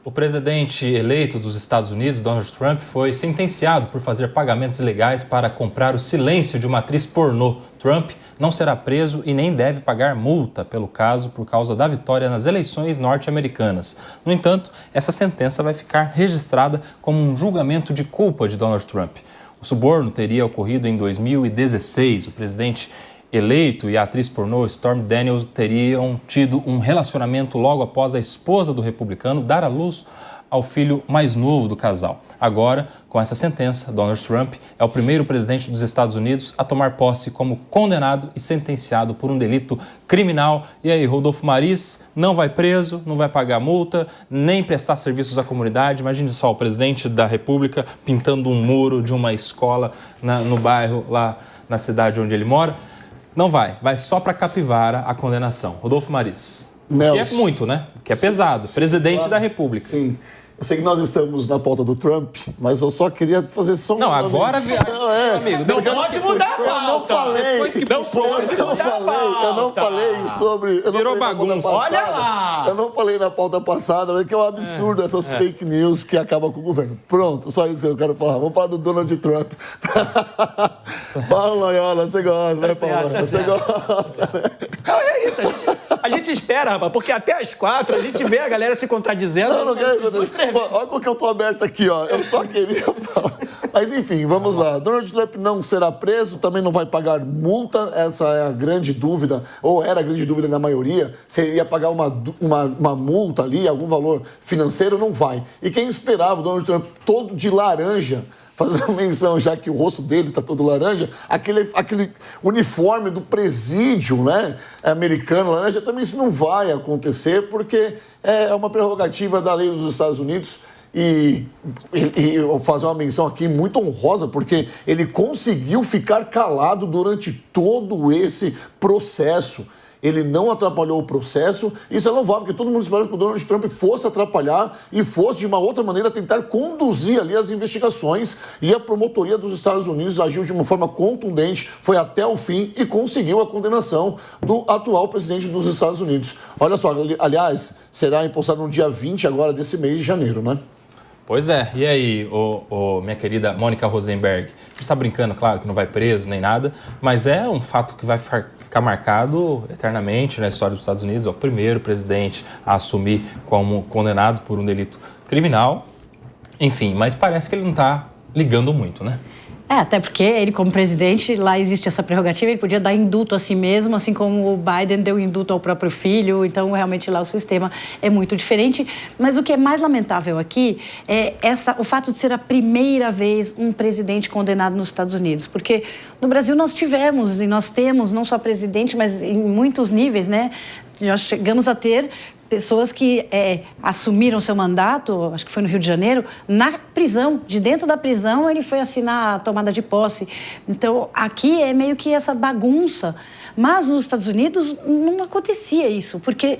O presidente eleito dos Estados Unidos, Donald Trump, foi sentenciado por fazer pagamentos ilegais para comprar o silêncio de uma atriz pornô. Trump não será preso e nem deve pagar multa pelo caso por causa da vitória nas eleições norte-americanas. No entanto, essa sentença vai ficar registrada como um julgamento de culpa de Donald Trump. O suborno teria ocorrido em 2016. O presidente eleito e a atriz pornô Stormy Daniels teriam tido um relacionamento logo após a esposa do republicano dar à luz ao filho mais novo do casal. Agora, com essa sentença, Donald Trump é o primeiro presidente dos Estados Unidos a tomar posse como condenado e sentenciado por um delito criminal. E aí, Rodolfo Maris não vai preso, não vai pagar multa, nem prestar serviços à comunidade. Imagine só o presidente da República pintando um muro de uma escola no bairro lá na cidade onde ele mora. Não vai só para Capivara a condenação. Rodolfo Maris. Que é muito, né? Que é pesado. Presidente da República. Sim. Eu sei que nós estamos na pauta do Trump, mas eu só queria fazer só Não, agora, amigo, não pode mudar a pauta. Eu não falei. Eu não falei sobre... Virou bagunça. Olha lá. Eu não falei na pauta passada, mas que é um absurdo essas fake news que acabam com o governo. Pronto, só isso que eu quero falar. Vamos falar do Donald Trump. Fala, Loyola, você gosta, né, Paulo? Você gosta, né? Não, é isso, a gente espera, rapaz, porque até às 4 a gente vê a galera se contradizendo. Não quero... Olha porque eu tô aberto aqui, ó. Eu só queria falar. Mas, enfim, vamos lá. Donald Trump não será preso, também não vai pagar multa. Essa é a grande dúvida, ou era a grande dúvida da maioria. Se ele ia pagar uma multa ali, algum valor financeiro, não vai. E quem esperava o Donald Trump todo de laranja, fazendo menção, já que o rosto dele está todo laranja, aquele uniforme do presídio, né, americano, laranja, também isso não vai acontecer, porque é uma prerrogativa da lei dos Estados Unidos. E eu vou fazer uma menção aqui muito honrosa, porque ele conseguiu ficar calado durante todo esse processo. Ele não atrapalhou o processo. Isso é louvável, porque todo mundo esperava que o Donald Trump fosse atrapalhar e fosse, de uma outra maneira, tentar conduzir ali as investigações. E a promotoria dos Estados Unidos agiu de uma forma contundente, foi até o fim e conseguiu a condenação do atual presidente dos Estados Unidos. Olha só, aliás, será empossado no dia 20 agora desse mês de janeiro, né? Pois é. E aí, minha querida Mônica Rosenberg? A gente está brincando, claro, que não vai preso nem nada, mas é um fato que vai ficar marcado eternamente na história dos Estados Unidos. É o primeiro presidente a assumir como condenado por um delito criminal. Enfim, mas parece que ele não está ligando muito, né? Até porque ele, como presidente, lá existe essa prerrogativa, ele podia dar indulto a si mesmo, assim como o Biden deu indulto ao próprio filho, então realmente lá o sistema é muito diferente. Mas o que é mais lamentável aqui é o fato de ser a primeira vez um presidente condenado nos Estados Unidos, porque no Brasil nós tivemos e nós temos não só presidente, mas em muitos níveis, né? Nós chegamos a ter pessoas que assumiram seu mandato, acho que foi no Rio de Janeiro, na prisão. De dentro da prisão, ele foi assinar a tomada de posse. Então, aqui é meio que essa bagunça. Mas nos Estados Unidos não acontecia isso, porque,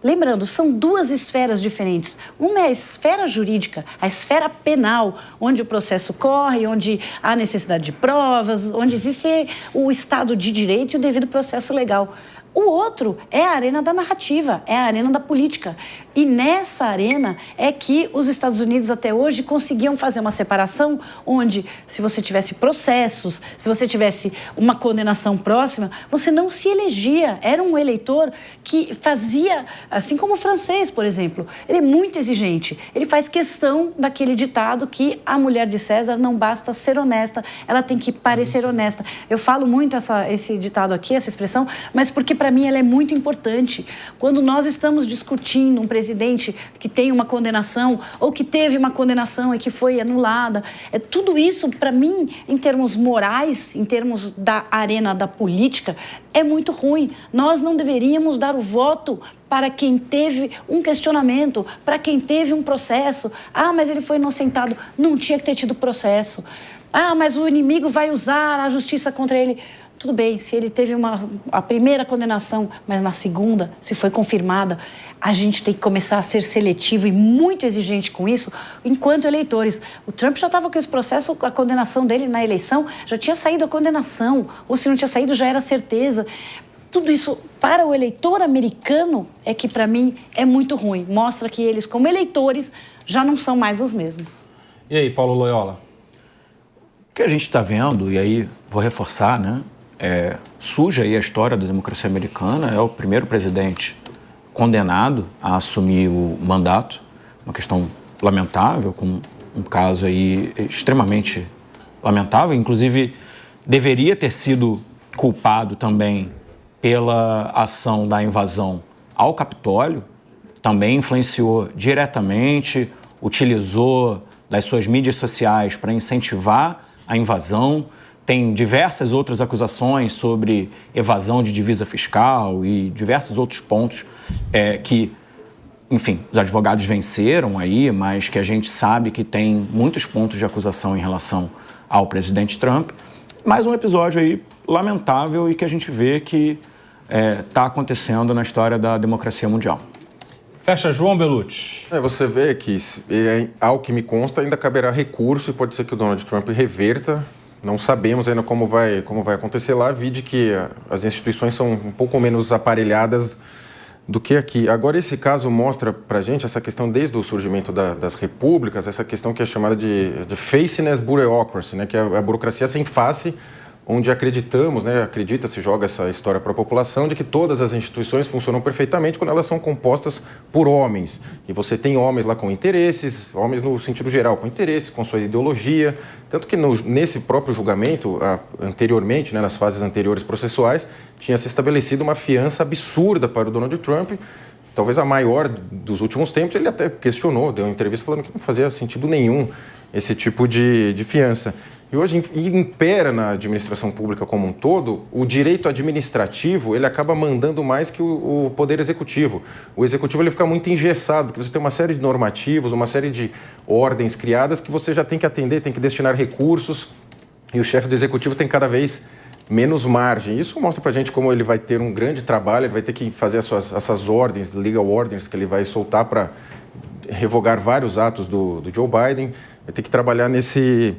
lembrando, são duas esferas diferentes. Uma é a esfera jurídica, a esfera penal, onde o processo corre, onde há necessidade de provas, onde existe o Estado de Direito e o devido processo legal. O outro é a arena da narrativa, é a arena da política. E nessa arena é que os Estados Unidos até hoje conseguiam fazer uma separação onde, se você tivesse processos, se você tivesse uma condenação próxima, você não se elegia. Era um eleitor que fazia, assim como o francês, por exemplo. Ele é muito exigente. Ele faz questão daquele ditado que a mulher de César não basta ser honesta, ela tem que parecer honesta. Eu falo muito esse ditado aqui, essa expressão, mas porque para mim ela é muito importante. Quando nós estamos discutindo um presidente que tem uma condenação ou que teve uma condenação e que foi anulada, tudo isso, para mim, em termos morais, em termos da arena da política, é muito ruim. Nós não deveríamos dar o voto para quem teve um questionamento, para quem teve um processo. Mas ele foi inocentado. Não tinha que ter tido processo. Mas o inimigo vai usar a justiça contra ele. Tudo bem, se ele teve a primeira condenação, mas na segunda, se foi confirmada, a gente tem que começar a ser seletivo e muito exigente com isso, enquanto eleitores. O Trump já estava com esse processo, a condenação dele na eleição, já tinha saído a condenação, ou se não tinha saído, já era certeza. tudo isso, para o eleitor americano, é que, para mim, é muito ruim. Mostra que eles, como eleitores, já não são mais os mesmos. E aí, Paulo Loyola? O que a gente está vendo, e aí vou reforçar, né? Surge aí a história da democracia americana, é o primeiro presidente condenado a assumir o mandato, uma questão lamentável, com um caso aí extremamente lamentável, inclusive deveria ter sido culpado também pela ação da invasão ao Capitólio, também influenciou diretamente, utilizou das suas mídias sociais para incentivar a invasão. Tem diversas outras acusações sobre evasão de divisa fiscal e diversos outros pontos que, enfim, os advogados venceram aí, mas que a gente sabe que tem muitos pontos de acusação em relação ao presidente Trump. Mais um episódio aí lamentável e que a gente vê que está acontecendo na história da democracia mundial. Fecha, João Belucci. Você vê que, ao que me consta, ainda caberá recurso e pode ser que o Donald Trump reverta. Não sabemos ainda como vai acontecer lá, vide que as instituições são um pouco menos aparelhadas do que aqui. Agora, esse caso mostra pra gente essa questão desde o surgimento das repúblicas, essa questão que é chamada de faceless bureaucracy, né, que é a burocracia sem face, onde acreditamos, né, acredita-se, joga essa história para a população de que todas as instituições funcionam perfeitamente quando elas são compostas por homens. E você tem homens lá com interesses, homens no sentido geral com interesses, com sua ideologia. Tanto que nesse próprio julgamento, anteriormente, né, nas fases anteriores processuais, tinha se estabelecido uma fiança absurda para o Donald Trump, talvez a maior dos últimos tempos. Ele até questionou, deu uma entrevista falando que não fazia sentido nenhum esse tipo de fiança. E hoje impera na administração pública como um todo, o direito administrativo, ele acaba mandando mais que o poder executivo. O executivo ele fica muito engessado, porque você tem uma série de normativos, uma série de ordens criadas que você já tem que atender, tem que destinar recursos, e o chefe do executivo tem cada vez menos margem. Isso mostra pra gente como ele vai ter um grande trabalho, ele vai ter que fazer essas ordens, legal orders, que ele vai soltar para revogar vários atos do Joe Biden, vai ter que trabalhar nesse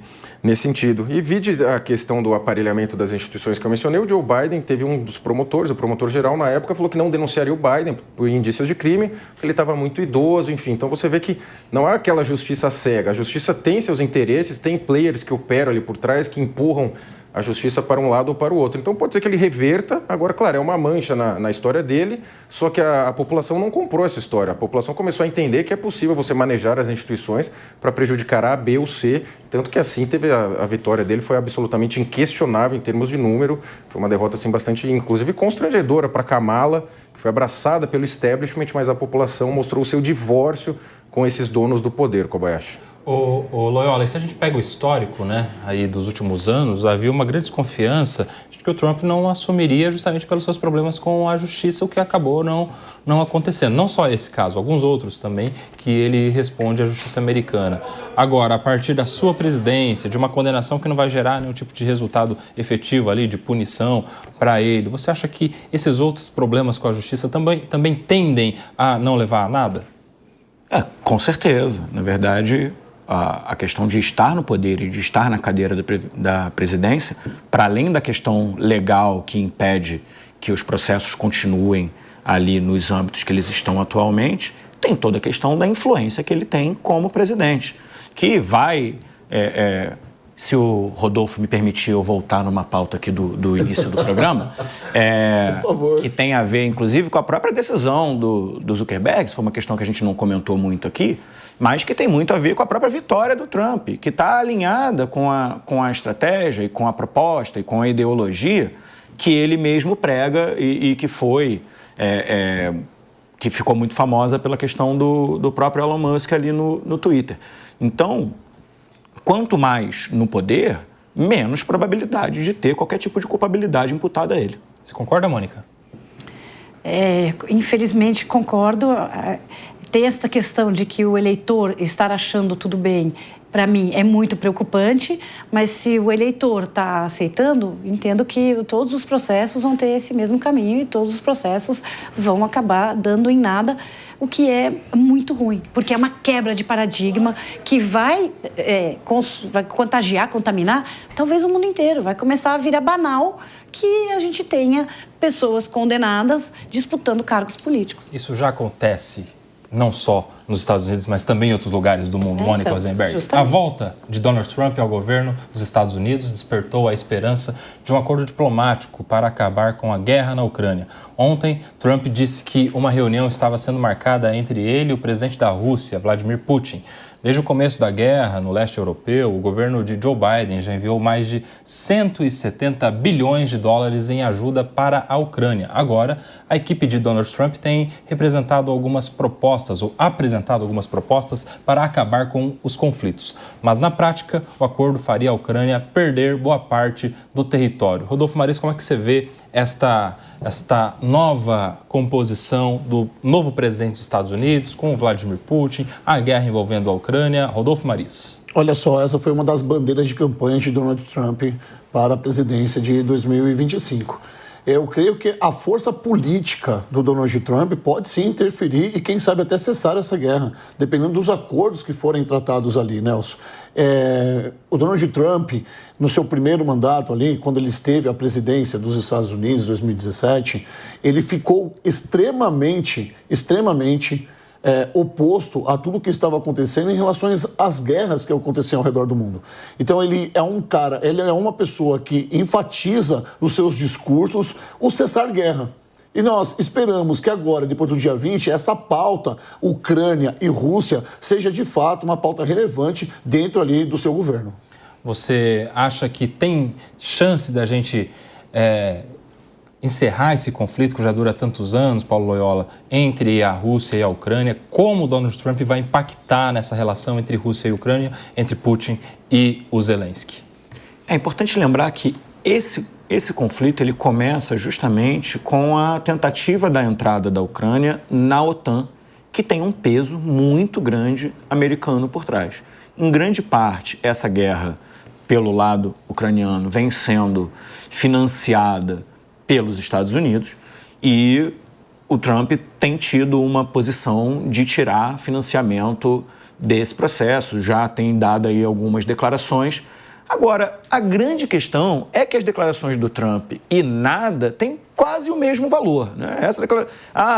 sentido. E vide a questão do aparelhamento das instituições que eu mencionei, o Joe Biden teve um dos promotores, o promotor-geral na época, falou que não denunciaria o Biden por indícios de crime, porque ele estava muito idoso, enfim. Então você vê que não é aquela justiça cega, a justiça tem seus interesses, tem players que operam ali por trás, que empurram a justiça para um lado ou para o outro. Então pode ser que ele reverta, agora, claro, é uma mancha na história dele, só que a população não comprou essa história. A população começou a entender que é possível você manejar as instituições para prejudicar A, B ou C, tanto que assim teve a vitória dele, foi absolutamente inquestionável em termos de número, foi uma derrota assim, bastante, inclusive, constrangedora para Kamala, que foi abraçada pelo establishment, mas a população mostrou o seu divórcio com esses donos do poder, Kobayashi. Ô Loyola, e se a gente pega o histórico, né, aí dos últimos anos, havia uma grande desconfiança de que o Trump não assumiria justamente pelos seus problemas com a justiça, o que acabou não acontecendo. Não só esse caso, alguns outros também, que ele responde à justiça americana. Agora, a partir da sua presidência, de uma condenação que não vai gerar nenhum tipo de resultado efetivo ali, de punição para ele, você acha que esses outros problemas com a justiça também tendem a não levar a nada? Com certeza. Na verdade, a questão de estar no poder e de estar na cadeira da presidência, para além da questão legal que impede que os processos continuem ali nos âmbitos que eles estão atualmente, tem toda a questão da influência que ele tem como presidente, que vai, se o Rodolfo me permitir eu voltar numa pauta aqui do início do programa, por favor, que tem a ver, inclusive, com a própria decisão do Zuckerberg, foi uma questão que a gente não comentou muito aqui, mas que tem muito a ver com a própria vitória do Trump, que está alinhada com a estratégia e com a proposta e com a ideologia que ele mesmo prega e que foi, que ficou muito famosa pela questão do próprio Elon Musk ali no Twitter. Então, quanto mais no poder, menos probabilidade de ter qualquer tipo de culpabilidade imputada a ele. Você concorda, Mônica? Infelizmente, concordo. tem essa questão de que o eleitor estar achando tudo bem, para mim, é muito preocupante, mas se o eleitor está aceitando, entendo que todos os processos vão ter esse mesmo caminho e todos os processos vão acabar dando em nada, o que é muito ruim, porque é uma quebra de paradigma que vai contagiar, contaminar, talvez o mundo inteiro. Vai começar a virar banal que a gente tenha pessoas condenadas disputando cargos políticos. Isso já acontece não só nos Estados Unidos, mas também em outros lugares do mundo, Mônica Rosenberg. Justamente. A volta de Donald Trump ao governo dos Estados Unidos despertou a esperança de um acordo diplomático para acabar com a guerra na Ucrânia. Ontem, Trump disse que uma reunião estava sendo marcada entre ele e o presidente da Rússia, Vladimir Putin. Desde o começo da guerra no leste europeu, o governo de Joe Biden já enviou mais de 170 bilhões de dólares em ajuda para a Ucrânia. Agora, a equipe de Donald Trump tem representado algumas propostas, ou apresentado algumas propostas para acabar com os conflitos. Mas, na prática, o acordo faria a Ucrânia perder boa parte do território. Rodolfo Maris, como é que você vê esta nova composição do novo presidente dos Estados Unidos com o Vladimir Putin, a guerra envolvendo a Ucrânia? Rodolfo Maris. Olha só, essa foi uma das bandeiras de campanha de Donald Trump para a presidência de 2025. Eu creio que a força política do Donald Trump pode sim interferir e, quem sabe, até cessar essa guerra, dependendo dos acordos que forem tratados ali, Nelson. O Donald Trump, no seu primeiro mandato ali, quando ele esteve à presidência dos Estados Unidos, em 2017, ele ficou extremamente oposto a tudo que estava acontecendo em relação às guerras que aconteciam ao redor do mundo. Então ele é uma pessoa que enfatiza nos seus discursos o cessar guerra. E nós esperamos que agora, depois do dia 20, essa pauta Ucrânia e Rússia seja de fato uma pauta relevante dentro ali do seu governo. Você acha que tem chance da gente encerrar esse conflito que já dura tantos anos, Paulo Loyola, entre a Rússia e a Ucrânia? Como o Donald Trump vai impactar nessa relação entre Rússia e Ucrânia, entre Putin e o Zelensky? É importante lembrar que esse conflito ele começa justamente com a tentativa da entrada da Ucrânia na OTAN, que tem um peso muito grande americano por trás. Em grande parte, essa guerra pelo lado ucraniano vem sendo financiada pelos Estados Unidos e o Trump tem tido uma posição de tirar financiamento desse processo, já tem dado aí algumas declarações. Agora, a grande questão é que as declarações do Trump e nada têm quase o mesmo valor, né? Essa declaração,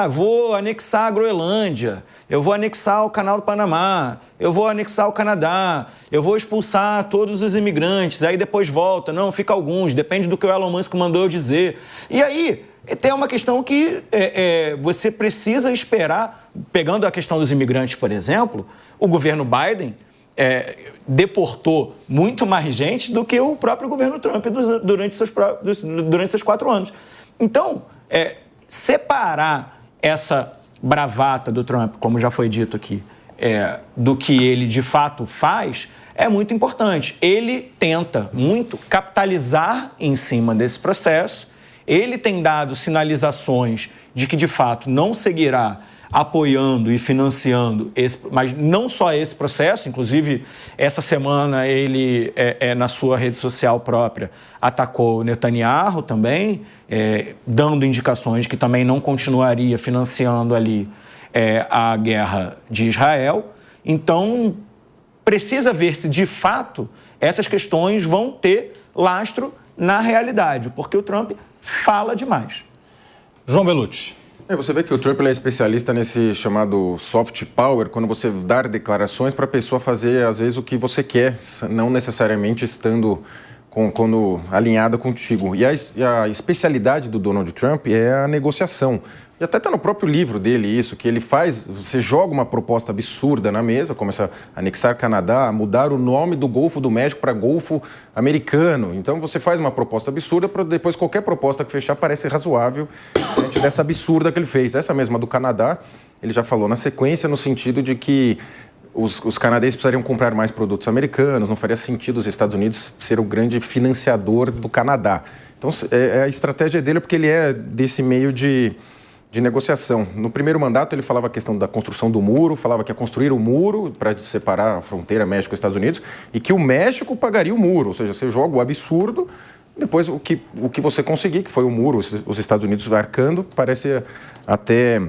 vou anexar a Groenlândia, eu vou anexar o Canal do Panamá, eu vou anexar o Canadá, eu vou expulsar todos os imigrantes, aí depois volta, não, fica alguns, depende do que o Elon Musk mandou eu dizer. E aí, tem uma questão que você precisa esperar, pegando a questão dos imigrantes, por exemplo, o governo Biden deportou muito mais gente do que o próprio governo Trump durante seus 4 anos. Então, separar essa bravata do Trump, como já foi dito aqui, do que ele de fato faz, é muito importante. Ele tenta muito capitalizar em cima desse processo, ele tem dado sinalizações de que de fato não seguirá apoiando e financiando mas não só esse processo, inclusive essa semana ele, na sua rede social própria, atacou o Netanyahu também, dando indicações de que também não continuaria financiando ali a guerra de Israel. Então, precisa ver se de fato essas questões vão ter lastro na realidade, porque o Trump fala demais. João Belucci. Você vê que o Trump é especialista nesse chamado soft power, quando você dá declarações para a pessoa fazer, às vezes, o que você quer, não necessariamente estando quando alinhada contigo. E a especialidade do Donald Trump é a negociação. E até está no próprio livro dele isso, que ele faz, você joga uma proposta absurda na mesa, começa a anexar Canadá, mudar o nome do Golfo do México para Golfo Americano. Então você faz uma proposta absurda, para depois qualquer proposta que fechar parece razoável diante dessa absurda que ele fez. Essa mesma do Canadá, ele já falou na sequência, no sentido de que os canadenses precisariam comprar mais produtos americanos, não faria sentido os Estados Unidos ser o grande financiador do Canadá. Então a estratégia dele é porque ele é desse meio de de negociação. No primeiro mandato, ele falava a questão da construção do muro, falava que ia construir o muro para separar a fronteira México e Estados Unidos e que o México pagaria o muro, ou seja, você joga o absurdo, depois o que você conseguir, que foi o muro, os Estados Unidos arcando, parece até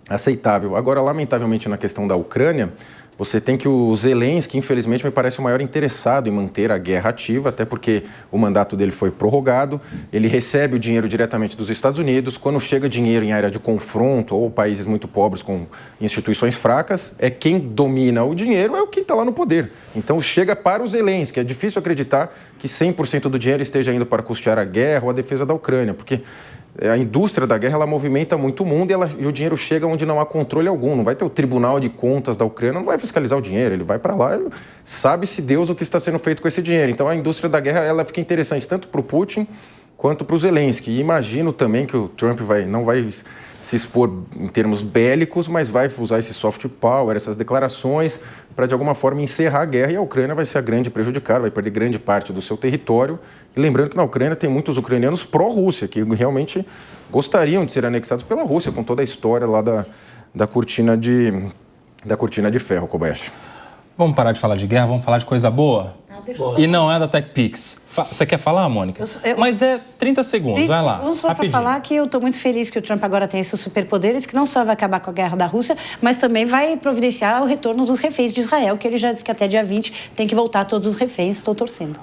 aceitável. Agora, lamentavelmente, na questão da Ucrânia, você tem que o Zelensky, infelizmente, me parece o maior interessado em manter a guerra ativa, até porque o mandato dele foi prorrogado, ele recebe o dinheiro diretamente dos Estados Unidos, quando chega dinheiro em área de confronto ou países muito pobres com instituições fracas, quem domina o dinheiro é quem está lá no poder. Então chega para o Zelensky, é difícil acreditar que 100% do dinheiro esteja indo para custear a guerra ou a defesa da Ucrânia, porque a indústria da guerra, ela movimenta muito o mundo e o dinheiro chega onde não há controle algum. Não vai ter o Tribunal de Contas da Ucrânia, não vai fiscalizar o dinheiro, ele vai para lá e sabe-se Deus o que está sendo feito com esse dinheiro. Então a indústria da guerra, ela fica interessante tanto para o Putin quanto para o Zelensky. E imagino também que o Trump não vai se expor em termos bélicos, mas vai usar esse soft power, essas declarações, para de alguma forma encerrar a guerra, e a Ucrânia vai ser a grande prejudicada, vai perder grande parte do seu território. E lembrando que na Ucrânia tem muitos ucranianos pró-Rússia, que realmente gostariam de ser anexados pela Rússia, com toda a história lá da cortina de ferro, Kobayashi. Vamos parar de falar de guerra, vamos falar de coisa boa? E não é da TechPix. Você quer falar, Mônica? Mas é 30 segundos, vai lá, só para falar que eu estou muito feliz que o Trump agora tem esses superpoderes, que não só vai acabar com a guerra da Rússia, mas também vai providenciar o retorno dos reféns de Israel, que ele já disse que até dia 20 tem que voltar todos os reféns. Estou torcendo.